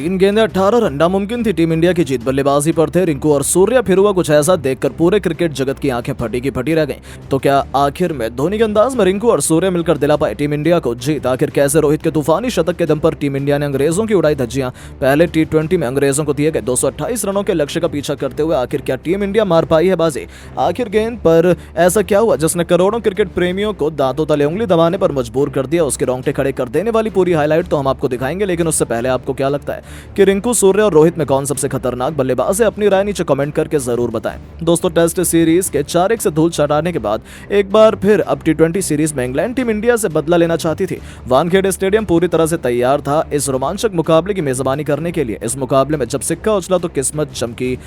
3 गेंदें 18 रन नामुमकिन थी टीम इंडिया की जीत। बल्लेबाजी पर थे रिंकू और सूर्या। फिर हुआ कुछ ऐसा देखकर पूरे क्रिकेट जगत की आंखें फटी की फटी रह गईं। तो क्या आखिर में धोनी के अंदाज में रिंकू और सूर्या मिलकर दिला पाए टीम इंडिया को जीत? आखिर कैसे रोहित के तूफानी शतक के दम पर टीम इंडिया ने अंग्रेजों की उड़ाई धज्जियां? पहले T20 में अंग्रेजों को दिए गए 228 रनों के लक्ष्य का पीछा करते हुए आखिर क्या टीम इंडिया मार पाई है बाजी? आखिर गेंद पर ऐसा क्या हुआ जिसने करोड़ों क्रिकेट प्रेमियों को दांतों तले उंगली दबाने पर मजबूर कर दिया? उसके रोंगटे खड़े कर देने वाली पूरी हाईलाइट तो हम आपको दिखाएंगे, लेकिन उससे पहले आपको क्या लगता है कि रिंकू, सूर्या और रोहित में कौन सबसे खतरनाक बल्लेबाज है? अपनी राय नीचे कमेंट करके जरूर बताएं। दोस्तों, टेस्ट सीरीज के 4-1 से धूल चटाने के बाद एक बार फिर अब T20 सीरीज में इंग्लैंड टीम इंडिया से बदला लेना चाहती थी। वानखेड़े स्टेडियम पूरी तरह से तैयार था इस रोमांचक मुकाबले की मेजबानी करने के लिए। इस मुकाबले में जब सिक्का उछला तो किस्मत चमकी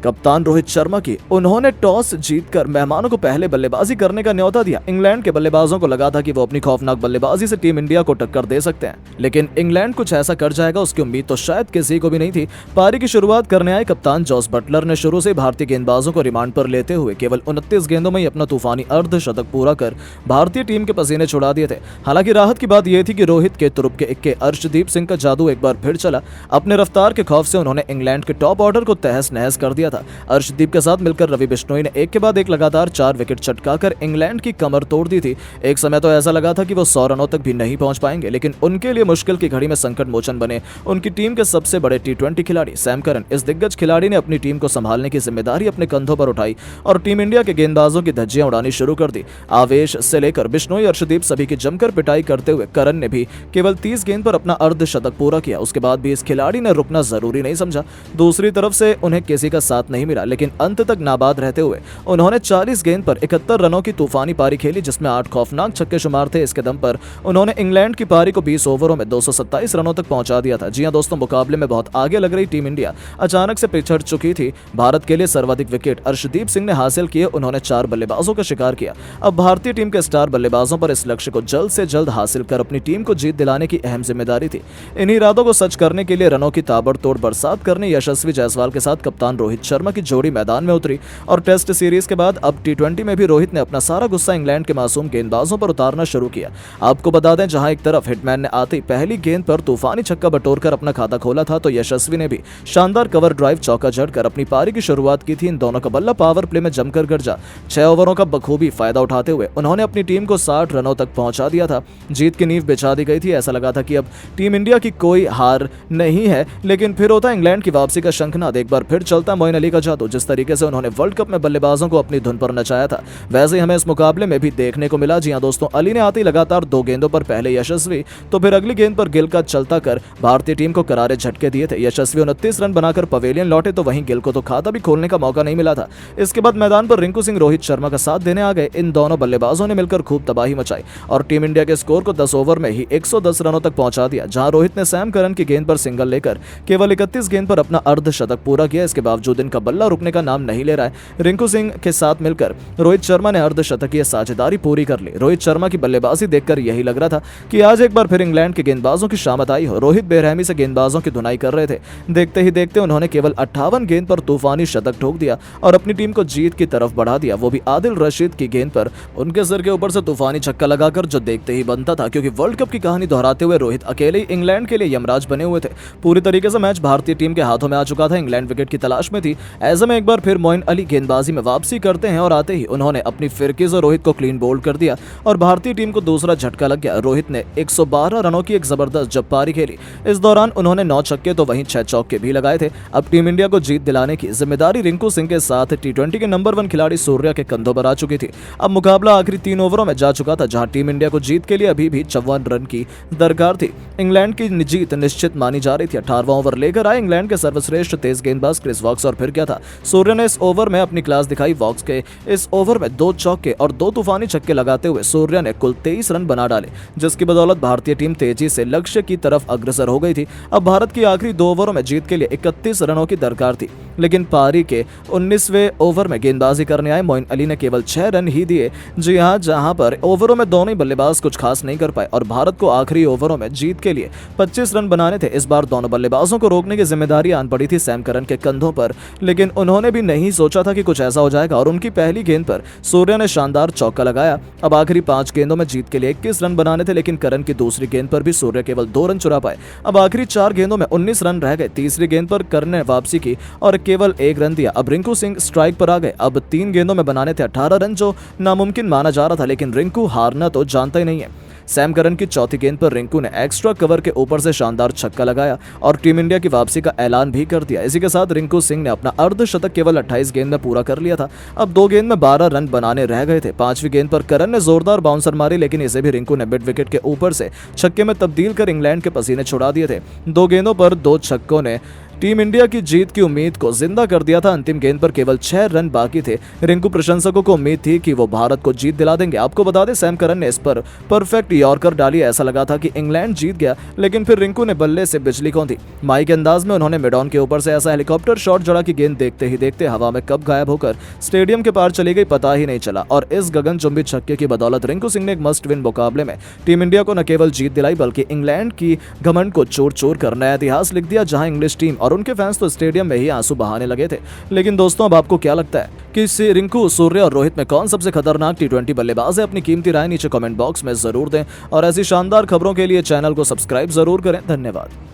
कप्तान रोहित शर्मा की। उन्होंने टॉस जीतकर मेहमानों को पहले बल्लेबाजी करने का न्योता दिया। इंग्लैंड के बल्लेबाजों को लगा था कि वो अपनी खौफनाक बल्लेबाजी से टीम इंडिया को टक्कर दे सकते हैं, लेकिन इंग्लैंड कुछ ऐसा कर जाएगा उसकी उम्मीद तो शायद किसी को भी नहीं थी। पारी की शुरुआत करने आए कप्तान जॉस बटलर ने शुरू से भारतीय गेंदबाजों को रिमांड पर लेते हुए केवल 29 गेंदों में ही अपना तूफानी अर्धशतक पूरा कर भारतीय टीम के पसीने छुड़ा दिए थे। हालांकि राहत की बात यह थी कि रोहित के तुरुप के इक्के अर्शदीप सिंह का जादू एक बार फिर चला। अपने रफ्तार के खौफ से उन्होंने इंग्लैंड के टॉप ऑर्डर को तहस नहस कर दिया था। अर्शदीप के साथ मिलकर रवि बिश्नोई ने एक के बाद एक लगातार 4 विकेट चटकाकर इंग्लैंड की कमर तोड़ दी थी। एक समय तो ऐसा लगा था कि वो 100 रनों तक भी नहीं पहुंच पाएंगे, लेकिन उनके लिए मुश्किल की घड़ी में संकट मोचन बने उनकी टीम के सबसे बड़े T20 खिलाड़ी सैम करन। इस दिग्गज खिलाड़ी ने अपनी टीम को संभालने की जिम्मेदारी अपने कंधों पर उठाई और टीम इंडिया के गेंदबाजों की धज्जियां उड़ानी शुरू कर दी। आवेश से लेकर बिश्नोई, अर्शदीप सभी की जमकर पिटाई करते हुए करन ने भी केवल 30 गेंद पर अपना अर्धशतक पूरा किया। उसके बाद भी इस खिलाड़ी ने रुकना जरूरी नहीं समझा। दूसरी तरफ से उन्हें किसी का साथ नहीं मिला, लेकिन अंत तक नाबाद रहते हुए उन्होंने 40 गेंद पर 71 रनों की तूफानी पारी खेली, जिसमें 8 खौफनाक छक्के शुमार थे। इसके दम पर उन्होंने इंग्लैंड की पारी को 20 ओवरों में 227 रनों तक पहुंचा दिया था। जी हां दोस्तों, मुकाबले में बहुत आगे लग रही टीम इंडिया अचानक से पिछड़ चुकी थी। भारत के लिए सर्वाधिक विकेट अर्शदीप सिंह ने हासिल किए। उन्होंने 4 बल्लेबाजों का शिकार किया। अब भारतीय टीम के स्टार बल्लेबाजों पर इस लक्ष्य को जल्द से जल्द हासिल कर अपनी टीम को जीत दिलाने की अहम जिम्मेदारी थी। इन्हीं इरादों को सच करने के लिए रनों की ताबड़तोड़ बरसात करने यशस्वी जायसवाल के साथ कप्तान रोहित शर्मा की जोड़ी मैदान में उतरी। और टेस्ट सीरीज के बाद अब T20 में भी रोहित ने अपना सारा गुस्सा इंग्लैंड के मासूम गेंदबाजों पर उतारना शुरू किया। आपको बता दें, जहां एक तरफ हिटमैन ने आते ही पहली गेंद पर तूफानी छक्का बटोरकर अपना खाता खोला था, तो यशस्वी ने भी शानदार कवर ड्राइव चौका जड़कर अपनी पारी की शुरुआत की थी। इन दोनों का बल्ला पावर प्ले में जमकर गरजा। 6 ओवरों का बखूबी फायदा उठाते हुए उन्होंने अपनी टीम को 60 रनों तक पहुंचा दिया था। जीत की नींव बिछा दी गई थी। ऐसा लगा था कि अब टीम इंडिया की कोई हार नहीं है, लेकिन फिर होता इंग्लैंड की वापसी का शंखनाद। एक बार फिर चलता मोइन अली का जादू। जिस तरीके से उन्होंने वर्ल्ड कप में बल्लेबाजों को अपनी धुन पर नचाया था, वैसे ही हमें इस मुकाबले में भी देखने को मिला। जी हां दोस्तों, अली ने आते ही लगातार 2 गेंदों पर पहले यशस्वी तो फिर अगली गेंद पर गिल का चलता कर भारतीय टीम को करारे झटके दिए थे। यशस्वी 29 रन बनाकर पवेलियन लौटे, तो वहीं गिल को तो खाता भी खोलने का मौका नहीं मिला था। इसके बाद मैदान पर रिंकू सिंह रोहित शर्मा का साथ देने आ गए। इन दोनों बल्लेबाजों ने मिलकर खूब तबाही मचाई और टीम इंडिया के स्कोर को 10 ओवर में ही 110 रनों तक पहुंचा दिया। जहां रोहित ने सैम करन की गेंद पर सिंगल लेकर केवल 31 गेंद पर अपना अर्धशतक पूरा किया। इसके बावजूद इनका बल्ला रुकने का नाम नहीं ले रहा है। रिंकू सिंह के साथ मिलकर रोहित शर्मा ने अर्धशतकीय साझेदारी पूरी कर ली। रोहित शर्मा की बल्लेबाजी देखकर यही लग रहा था कि आज एक बार फिर इंग्लैंड के गेंदबाजों की शामत आई हो। रोहित बेरहमी से गेंदबाजों की धुनाई कर रहे थे। देखते ही देखते उन्होंने केवल 58 गेंद पर तूफानी शतक ठोक दिया और अपनी टीम को जीत की तरफ बढ़ा दिया, वो भी आदिल रशीद की गेंद पर उनके सर के ऊपर से तूफानी छक्का लगाकर, जो देखते ही बनता था, क्योंकि वर्ल्ड कप की कहानी दोहराते हुए रोहित अकेले ही इंग्लैंड के लिए यमराज बने हुए थे। पूरी तरीके से मैच भारतीय टीम के हाथों में आ चुका था। इंग्लैंड विकेट की तलाश में थी। ऐसे में एक बार फिर मोइन अली गेंदबाजी में वापसी करते हैं और आते ही उन्होंने अपनी फिरकी से रोहित को क्लीन बोल्ड कर दिया और भारतीय टीम को दूसरा झटका लग गया। रोहित ने 112 रनों की एक जबरदस्त जब पारी खेली। इस दौरान उन्होंने 9 छक्के तो वहीं 6 चौके भी लगाए थे। अब टीम इंडिया को जीत दिलाने की जिम्मेदारी रिंकू सिंह के साथ T20 के नंबर 1 खिलाड़ी सूर्या के कंधों पर आ चुकी थी। अब मुकाबला आखिरी 3 ओवरों में जा चुका था, जहां टीम इंडिया को जीत के लिए अभी भी 54 रन की दरकार थी। इंग्लैंड की जीत निश्चित मानी जा रही थी। 18वां ओवर लेकर आए इंग्लैंड के सर्वश्रेष्ठ तेज गेंदबाज क्रिस वॉक्स और फिर क्या था, सूर्या ने इस ओवर में अपनी क्लास दिखाई। वॉक्स के इस ओवर में 2 चौके और 2 तूफानी छक्के लगाते हुए सूर्या ने कुल 23 रन बना डाले, जिसकी बदौलत भारतीय टीम तेजी से लक्ष्य की तरफ अग्रसर हो गई थी। अब भारत की आखिरी 2 ओवरों में जीत के लिए 31 रनों की दरकार थी, लेकिन पारी के 19वें ओवर में गेंदबाजी करने आए मोइन अली ने केवल 6 रन ही दिए। जी हां, जहां पर ओवरों में दोनों ही बल्लेबाज कुछ खास नहीं कर पाए और भारत को आखिरी ओवरों में जीत के लिए 25 रन बनाने थे। इस बार दोनों बल्लेबाजों को रोकने की जिम्मेदारी आन पड़ी थी सैम करन के कंधों पर। लेकिन उन्होंने भी नहीं सोचा था कि कुछ ऐसा हो जाएगा और उनकी पहली गेंद पर सूर्या ने शानदार चौका लगाया। अब आखिरी 5 गेंदों में जीत के लिए 21 रन बनाने थे, लेकिन करण की दूसरी गेंद पर भी सूर्या केवल 2 रन चुरा पाए। अब आखिरी 4 गेंदों में 19 रन रह गए। तीसरी गेंद पर करण ने वापसी की और केवल 1 रन दिया। अब रिंकू सिंह स्ट्राइक पर आ गए। अब 3 गेंदों में बनाने थे 18 रन, जो नामुमकिन माना जा रहा था, लेकिन रिंकू हारना तो जानता ही नहीं है। सैम करन की चौथी गेंद पर रिंकू ने एक्स्ट्रा कवर के ऊपर से शानदार छक्का लगाया और टीम इंडिया की वापसी का ऐलान भी कर दिया। इसी के साथ रिंकू सिंह ने अपना अर्धशतक केवल 28 गेंद में पूरा कर लिया था। अब 2 गेंद में 12 रन बनाने रह गए थे। 5वीं गेंद पर करन ने जोरदार बाउंसर मारी, लेकिन इसे भी रिंकू ने मिड विकेट के ऊपर से छक्के में तब्दील कर इंग्लैंड के पसीने छुड़ा दिए थे। 2 गेंदों पर 2 छक्कों ने टीम इंडिया की जीत की उम्मीद को जिंदा कर दिया था। अंतिम गेंद पर केवल 6 रन बाकी थे। रिंकू प्रशंसकों को उम्मीद थी कि वो भारत को जीत दिला देंगे। आपको बता दें, सैम करन ने इस पर परफेक्ट यॉर्कर डाली। ऐसा लगा था कि इंग्लैंड जीत गया, लेकिन फिर रिंकू ने बल्ले से बिजली कौंधी। माई के अंदाज में उन्होंने मिड ऑन के ऊपर से ऐसा हेलीकॉप्टर शॉट जड़ा कि गेंद देखते ही देखते हवा में कब गायब होकर स्टेडियम के पार चली गई पता ही नहीं चला। और इस गगनचुंबी छक्के की बदौलत रिंकू सिंह ने एक मस्ट विन मुकाबले में टीम इंडिया को न केवल जीत दिलाई, बल्कि इंग्लैंड की घमंड को चूर चूर कर नया इतिहास लिख दिया, जहां इंग्लिश टीम और उनके फैंस तो स्टेडियम में ही आंसू बहाने लगे थे। लेकिन दोस्तों, अब आपको क्या लगता है कि रिंकू, सूर्या और रोहित में कौन सबसे खतरनाक टी20 बल्लेबाज है? अपनी कीमती राय नीचे कमेंट बॉक्स में जरूर दें और ऐसी शानदार खबरों के लिए चैनल को सब्सक्राइब जरूर करें। धन्यवाद।